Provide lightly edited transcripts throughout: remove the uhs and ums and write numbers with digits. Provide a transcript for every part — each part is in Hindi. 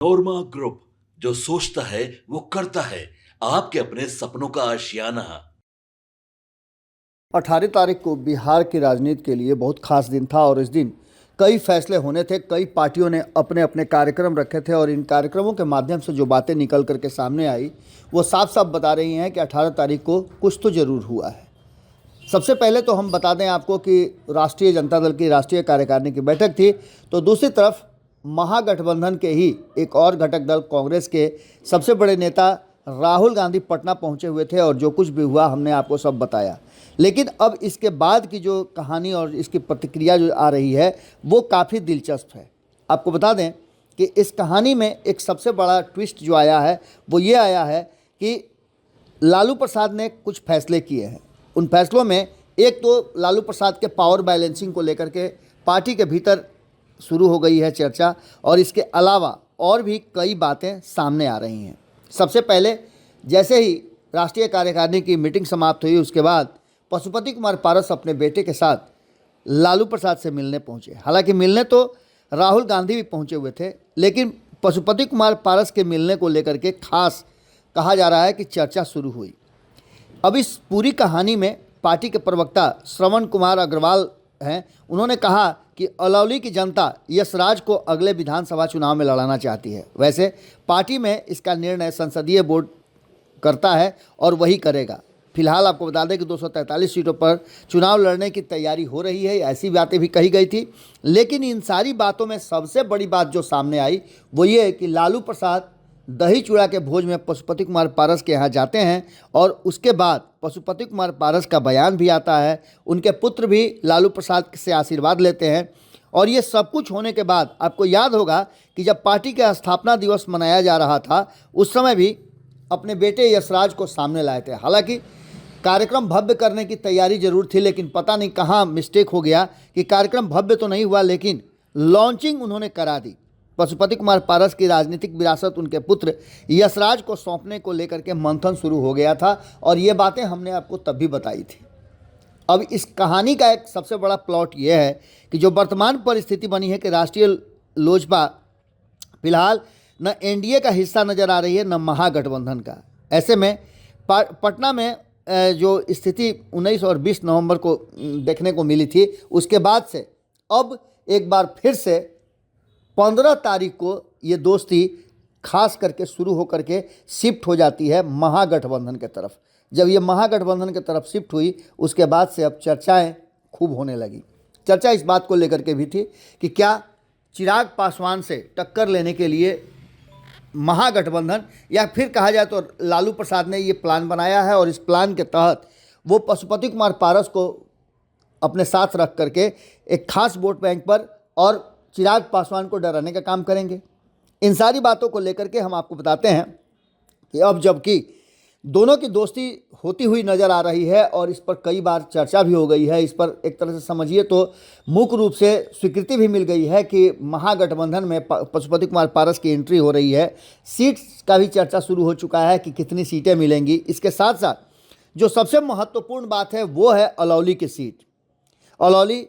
नोरमा ग्रुप, जो सोचता है वो करता है। आपके अपने सपनों का आशियाना। 18 तारीख को बिहार की राजनीति के लिए बहुत खास दिन था और इस दिन कई फैसले होने थे। कई पार्टियों ने अपने अपने कार्यक्रम रखे थे और इन कार्यक्रमों के माध्यम से जो बातें निकल करके सामने आई वो साफ साफ बता रही हैं कि 18 तारीख को कुछ तो ज़रूर हुआ है। सबसे पहले तो हम बता दें आपको कि राष्ट्रीय जनता दल की राष्ट्रीय कार्यकारिणी की बैठक थी, तो दूसरी तरफ महागठबंधन के ही एक और घटक दल कांग्रेस के सबसे बड़े नेता राहुल गांधी पटना पहुंचे हुए थे और जो कुछ भी हुआ हमने आपको सब बताया। लेकिन अब इसके बाद की जो कहानी और इसकी प्रतिक्रिया जो आ रही है वो काफ़ी दिलचस्प है। आपको बता दें कि इस कहानी में एक सबसे बड़ा ट्विस्ट जो आया है वो ये आया है कि लालू प्रसाद ने कुछ फैसले किए हैं। उन फैसलों में एक तो लालू प्रसाद के पावर बैलेंसिंग को लेकर के पार्टी के भीतर शुरू हो गई है चर्चा और इसके अलावा और भी कई बातें सामने आ रही हैं। सबसे पहले जैसे ही राष्ट्रीय कार्यकारिणी की मीटिंग समाप्त हुई उसके बाद पशुपति कुमार पारस अपने बेटे के साथ लालू प्रसाद से मिलने पहुंचे। हालांकि मिलने तो राहुल गांधी भी पहुंचे हुए थे, लेकिन पशुपति कुमार पारस के मिलने को लेकर के खास कहा जा रहा है कि चर्चा शुरू हुई। अब इस पूरी कहानी में पार्टी के प्रवक्ता श्रवण कुमार अग्रवाल हैं। उन्होंने कहा कि अलौली की जनता यशराज को अगले विधानसभा चुनाव में लड़ाना चाहती है। वैसे पार्टी में इसका निर्णय संसदीय बोर्ड करता है और वही करेगा। फिलहाल आपको बता दें कि 243 सीटों पर चुनाव लड़ने की तैयारी हो रही है, ऐसी बातें भी कही गई थी। लेकिन इन सारी बातों में सबसे बड़ी बात जो सामने आई वो ये है कि लालू प्रसाद दही चूड़ा के भोज में पशुपति कुमार पारस के यहाँ जाते हैं और उसके बाद पशुपति कुमार पारस का बयान भी आता है। उनके पुत्र भी लालू प्रसाद से आशीर्वाद लेते हैं और ये सब कुछ होने के बाद आपको याद होगा कि जब पार्टी का स्थापना दिवस मनाया जा रहा था उस समय भी अपने बेटे यशराज को सामने लाए थे। हालांकि कार्यक्रम भव्य करने की तैयारी जरूर थी, लेकिन पता नहीं कहाँ मिस्टेक हो गया कि कार्यक्रम भव्य तो नहीं हुआ लेकिन लॉन्चिंग उन्होंने करा दी। पशुपति कुमार पारस की राजनीतिक विरासत उनके पुत्र यशराज को सौंपने को लेकर के मंथन शुरू हो गया था और ये बातें हमने आपको तब भी बताई थी। अब इस कहानी का एक सबसे बड़ा प्लॉट ये है कि जो वर्तमान परिस्थिति बनी है कि राष्ट्रीय लोजपा फिलहाल न एनडीए का हिस्सा नज़र आ रही है न महागठबंधन का। ऐसे में पटना में जो स्थिति 19 और 20 नवंबर को देखने को मिली थी उसके बाद से अब एक बार फिर से 15 तारीख को ये दोस्ती खास करके शुरू होकर के शिफ्ट हो जाती है महागठबंधन के तरफ। जब ये महागठबंधन की तरफ शिफ्ट हुई उसके बाद से अब चर्चाएं खूब होने लगी। चर्चा इस बात को लेकर के भी थी कि क्या चिराग पासवान से टक्कर लेने के लिए महागठबंधन या फिर कहा जाए तो लालू प्रसाद ने ये प्लान बनाया है और इस प्लान के तहत वो पशुपति कुमार पारस को अपने साथ रख करके एक खास वोट बैंक पर और चिराग पासवान को डराने का काम करेंगे। इन सारी बातों को लेकर के हम आपको बताते हैं कि अब जबकि दोनों की दोस्ती होती हुई नज़र आ रही है और इस पर कई बार चर्चा भी हो गई है, इस पर एक तरह से समझिए तो मुख्य रूप से स्वीकृति भी मिल गई है कि महागठबंधन में पशुपति कुमार पारस की एंट्री हो रही है। सीट्स का भी चर्चा शुरू हो चुका है कि कितनी सीटें मिलेंगी। इसके साथ साथ जो सबसे महत्वपूर्ण बात है वो है अलौली की सीट। अलौली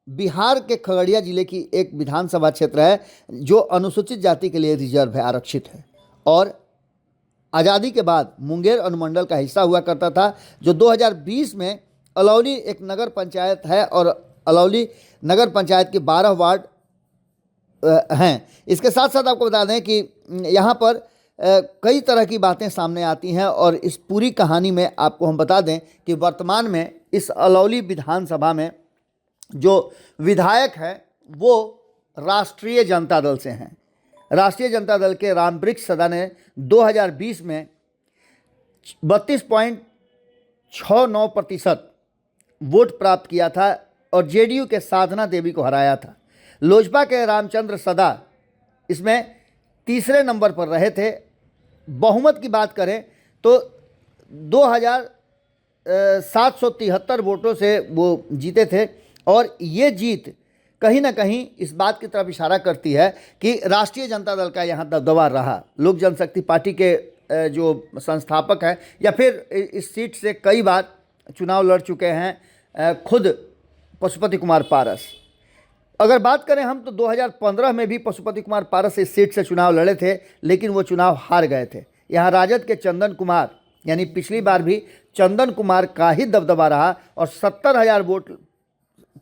बिहार के खगड़िया जिले की एक विधानसभा क्षेत्र है जो अनुसूचित जाति के लिए रिजर्व है, आरक्षित है और आज़ादी के बाद मुंगेर अनुमंडल का हिस्सा हुआ करता था। जो 2020 में अलौली एक नगर पंचायत है और अलौली नगर पंचायत के 12 वार्ड हैं। इसके साथ साथ आपको बता दें कि यहाँ पर कई तरह की बातें सामने आती हैं और इस पूरी कहानी में आपको हम बता दें कि वर्तमान में इस अलौली विधानसभा में जो विधायक हैं वो राष्ट्रीय जनता दल से हैं। राष्ट्रीय जनता दल के रामवृक्ष सदा ने 2020 में 32.69% वोट प्राप्त किया था और जेडीयू के साधना देवी को हराया था। लोजपा के रामचंद्र सदा इसमें तीसरे नंबर पर रहे थे। बहुमत की बात करें तो 2773 वोटों से वो जीते थे और ये जीत कहीं ना कहीं इस बात की तरफ इशारा करती है कि राष्ट्रीय जनता दल का यहाँ दबदबा रहा। लोक जनशक्ति पार्टी के जो संस्थापक हैं या फिर इस सीट से कई बार चुनाव लड़ चुके हैं खुद पशुपति कुमार पारस। अगर बात करें हम तो 2015 में भी पशुपति कुमार पारस इस सीट से चुनाव लड़े थे, लेकिन वो चुनाव हार गए थे। यहाँ राजद के चंदन कुमार, यानी पिछली बार भी चंदन कुमार का ही दबदबा रहा और 70,000 वोट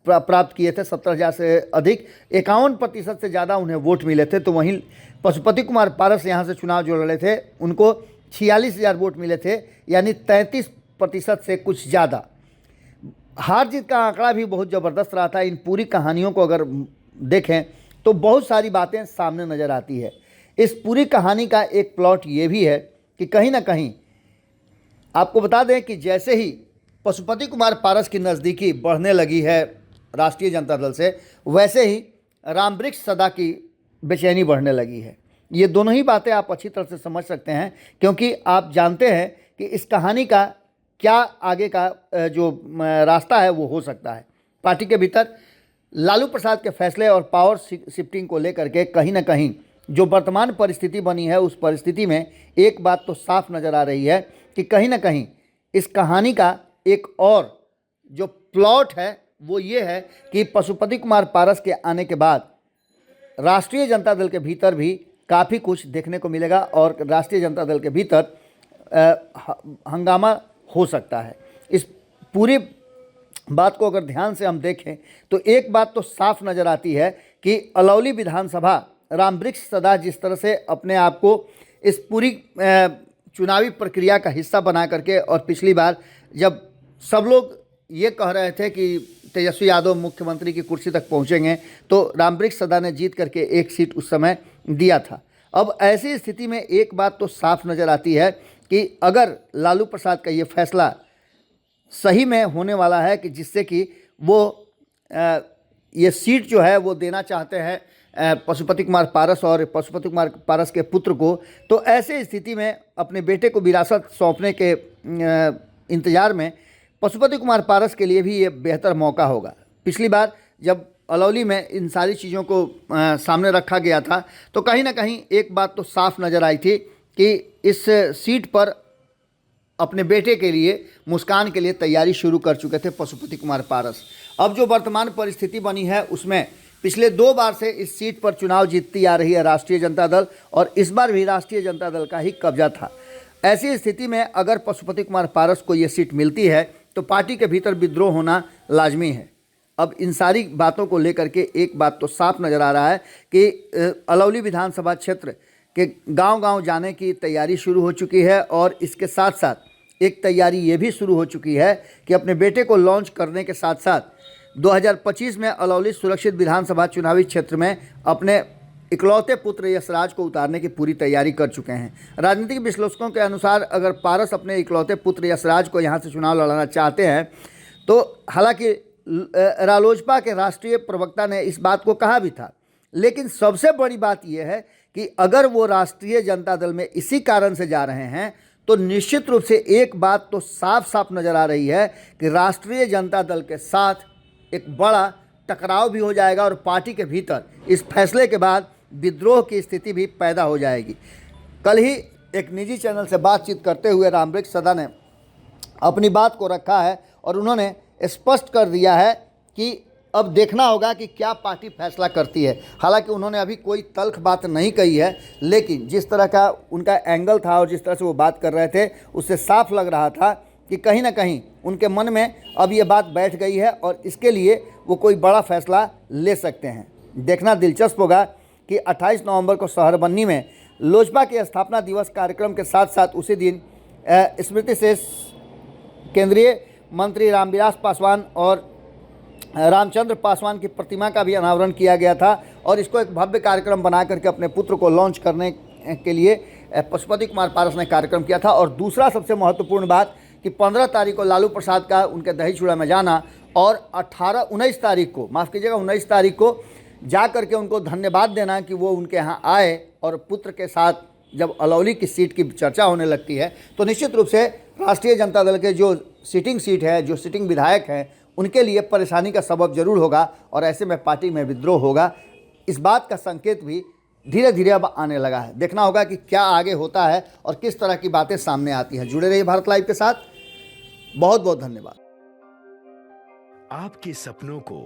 प्राप्त किए थे, 70,000 से अधिक, 51% से ज़्यादा उन्हें वोट मिले थे। तो वहीं पशुपति कुमार पारस यहाँ से चुनाव जो लड़े थे उनको 46,000 वोट मिले थे, यानी 33% से कुछ ज़्यादा। हार जीत का आंकड़ा भी बहुत ज़बरदस्त रहा था। इन पूरी कहानियों को अगर देखें तो बहुत सारी बातें सामने नज़र आती है। इस पूरी कहानी का एक प्लॉट ये भी है कि कहीं ना कहीं आपको बता दें कि जैसे ही पशुपति कुमार पारस की नज़दीकी बढ़ने लगी है राष्ट्रीय जनता दल से, वैसे ही रामवृक्ष सदा की बेचैनी बढ़ने लगी है। ये दोनों ही बातें आप अच्छी तरह से समझ सकते हैं, क्योंकि आप जानते हैं कि इस कहानी का क्या आगे का जो रास्ता है वो हो सकता है। पार्टी के भीतर लालू प्रसाद के फैसले और पावर शिफ्टिंग को लेकर के कहीं ना कहीं जो वर्तमान परिस्थिति बनी है, उस परिस्थिति में एक बात तो साफ नज़र आ रही है कि कहीं ना कहीं इस कहानी का एक और जो प्लॉट है वो ये है कि पशुपति कुमार पारस के आने के बाद राष्ट्रीय जनता दल के भीतर भी काफ़ी कुछ देखने को मिलेगा और राष्ट्रीय जनता दल के भीतर हंगामा हो सकता है। इस पूरी बात को अगर ध्यान से हम देखें तो एक बात तो साफ नज़र आती है कि अलौली विधानसभा रामवृक्ष सदा जिस तरह से अपने आप को इस पूरी चुनावी प्रक्रिया का हिस्सा बना करके, और पिछली बार जब सब लोग ये कह रहे थे कि तेजस्वी यादव मुख्यमंत्री की कुर्सी तक पहुंचेंगे, तो रामवृक्ष सदा ने जीत करके एक सीट उस समय दिया था। अब ऐसी स्थिति में एक बात तो साफ नज़र आती है कि अगर लालू प्रसाद का ये फैसला सही में होने वाला है कि जिससे कि वो ये सीट जो है वो देना चाहते हैं पशुपति कुमार पारस और पशुपति कुमार पारस के पुत्र को, तो ऐसे स्थिति में अपने बेटे को विरासत सौंपने के इंतज़ार में पशुपति कुमार पारस के लिए भी ये बेहतर मौका होगा। पिछली बार जब अलौली में इन सारी चीज़ों को सामने रखा गया था तो कहीं ना कहीं एक बात तो साफ नज़र आई थी कि इस सीट पर अपने बेटे के लिए, मुस्कान के लिए तैयारी शुरू कर चुके थे पशुपति कुमार पारस। अब जो वर्तमान परिस्थिति बनी है उसमें पिछले 2 बार से इस सीट पर चुनाव जीतती आ रही है राष्ट्रीय जनता दल, और इस बार भी राष्ट्रीय जनता दल का ही कब्जा था। ऐसी स्थिति में अगर पशुपति कुमार पारस को ये सीट मिलती है तो पार्टी के भीतर विद्रोह होना लाजमी है। अब इन सारी बातों को लेकर के एक बात तो साफ नज़र आ रहा है कि अलौली विधानसभा क्षेत्र के गांव-गांव जाने की तैयारी शुरू हो चुकी है, और इसके साथ साथ एक तैयारी ये भी शुरू हो चुकी है कि अपने बेटे को लॉन्च करने के साथ साथ 2025 में अलौली सुरक्षित विधानसभा चुनावी क्षेत्र में अपने इकलौते पुत्र यशराज को उतारने की पूरी तैयारी कर चुके हैं। राजनीतिक विश्लेषकों के अनुसार अगर पारस अपने इकलौते पुत्र यशराज को यहाँ से चुनाव लड़ाना चाहते हैं तो, हालांकि रालोजपा के राष्ट्रीय प्रवक्ता ने इस बात को कहा भी था, लेकिन सबसे बड़ी बात यह है कि अगर वो राष्ट्रीय जनता दल में इसी कारण से जा रहे हैं तो निश्चित रूप से एक बात तो साफ साफ नज़र आ रही है कि राष्ट्रीय जनता दल के साथ एक बड़ा टकराव भी हो जाएगा और पार्टी के भीतर इस फैसले के बाद विद्रोह की स्थिति भी पैदा हो जाएगी। कल ही एक निजी चैनल से बातचीत करते हुए रामवृक्ष सदा ने अपनी बात को रखा है और उन्होंने स्पष्ट कर दिया है कि अब देखना होगा कि क्या पार्टी फैसला करती है। हालांकि उन्होंने अभी कोई तल्ख बात नहीं कही है, लेकिन जिस तरह का उनका एंगल था और जिस तरह से वो बात कर रहे थे उससे साफ लग रहा था कि कहीं ना कहीं उनके मन में अब ये बात बैठ गई है और इसके लिए वो कोई बड़ा फैसला ले सकते हैं। देखना दिलचस्प होगा कि 28 नवंबर को शहरबन्नी में लोजपा के स्थापना दिवस कार्यक्रम के साथ साथ उसी दिन स्मृति से केंद्रीय मंत्री रामविलास पासवान और रामचंद्र पासवान की प्रतिमा का भी अनावरण किया गया था, और इसको एक भव्य कार्यक्रम बना करके अपने पुत्र को लॉन्च करने के लिए पशुपति कुमार पारस ने कार्यक्रम किया था। और दूसरा सबसे महत्वपूर्ण बात कि 15 तारीख को लालू प्रसाद का उनके दही चूड़ा में जाना और 19 तारीख को, माफ़ कीजिएगा 19 तारीख को जा करके उनको धन्यवाद देना कि वो उनके यहाँ आए और पुत्र के साथ जब अलौली की सीट की चर्चा होने लगती है तो निश्चित रूप से राष्ट्रीय जनता दल के जो सिटिंग सीट है, जो सिटिंग विधायक हैं, उनके लिए परेशानी का सबब जरूर होगा और ऐसे में पार्टी में विद्रोह होगा। इस बात का संकेत भी धीरे धीरे अब आने लगा है। देखना होगा कि क्या आगे होता है और किस तरह की बातें सामने आती हैं। जुड़े रहिए भारत लाइव के साथ। बहुत बहुत धन्यवाद। आपके सपनों को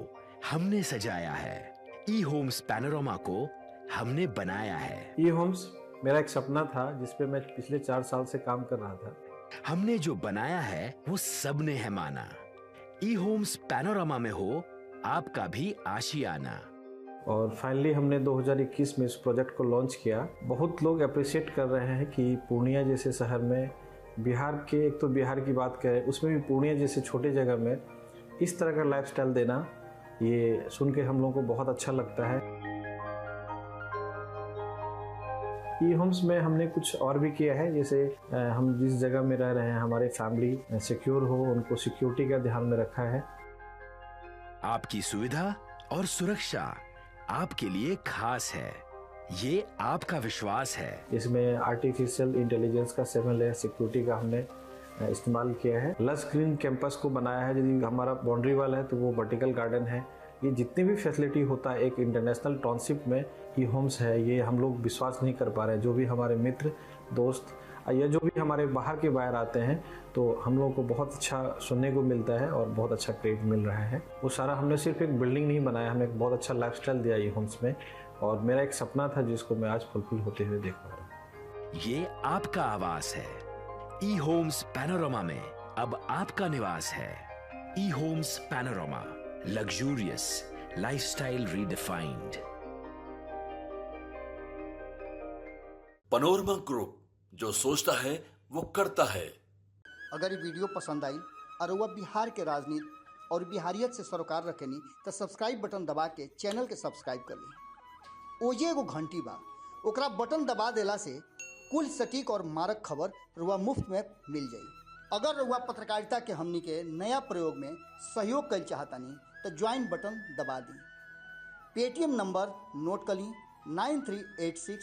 हमने सजाया है, ई होम्स पैनोरामा को हमने बनाया है। ई होम्स मेरा एक सपना था जिस पे मैं पिछले 4 साल से काम कर रहा था। हमने जो बनाया है वो सबने है माना। ई होम्स पैनोरामा में हो आपका भी आशियाना। और फाइनली हमने 2021 में इस प्रोजेक्ट को लॉन्च किया। बहुत लोग अप्रिशिएट कर रहे हैं कि पूर्णिया जैसे शहर में, बिहार के, एक तो बिहार की बात करें उसमें भी पूर्णिया जैसे छोटे जगह में इस तरह का लाइफस्टाइल देना, ये सुन के हम लोगों को बहुत अच्छा लगता है। ई होम्स में हमने कुछ और भी किया है, जैसे हम जिस जगह में रह रहे हैं हमारे फैमिली सिक्योर हो, उनको सिक्योरिटी का ध्यान में रखा है। आपकी सुविधा और सुरक्षा आपके लिए खास है, ये आपका विश्वास है। इसमें आर्टिफिशियल इंटेलिजेंस का 7 लेयर सिक्योरिटी का हमने इस्तेमाल किया है। लश ग्रीन कैंपस को बनाया है। यदि हमारा बाउंड्री वाल है तो वो वर्टिकल गार्डन है। ये जितनी भी फैसिलिटी होता है एक इंटरनेशनल टाउनशिप में ई होम्स है, ये हम लोग विश्वास नहीं कर पा रहे हैं। जो भी हमारे मित्र, दोस्त या जो भी हमारे बाहर के बाहर आते हैं तो हम लोगों को बहुत अच्छा सुनने को मिलता है और बहुत अच्छा क्रेडिट मिल रहा है। वो सारा हमने सिर्फ एक बिल्डिंग नहीं बनाया, हमने एक बहुत अच्छा लाइफस्टाइल दिया ई होम्स में, और मेरा एक सपना था जिसको मैं आज फुलफिल होते हुए देख पा रहा हूँ। ये आपका आवास है। ई होम्स पैनोरामा में अब आपका निवास है। E Homes Panorama, luxurious lifestyle redefined. Panorama group, जो सोचता है वो करता है। अगर ये वीडियो पसंद आई और वह बिहार के राजनीति और बिहारियत से सरोकार रखेनी तो सब्सक्राइब बटन दबा के चैनल के सब्सक्राइब कर ली। ओजे एगो घंटी बा, ओकरा बटन दबा देला से कुल सटीक और मारक खबर रुआ मुफ्त में मिल जाई। अगर रुआ पत्रकारिता के हमनी के नया प्रयोग में सहयोग कर चाहतानी तो ज्वाइन बटन दबा दी। पेटीएम नंबर नोट कर ली 9386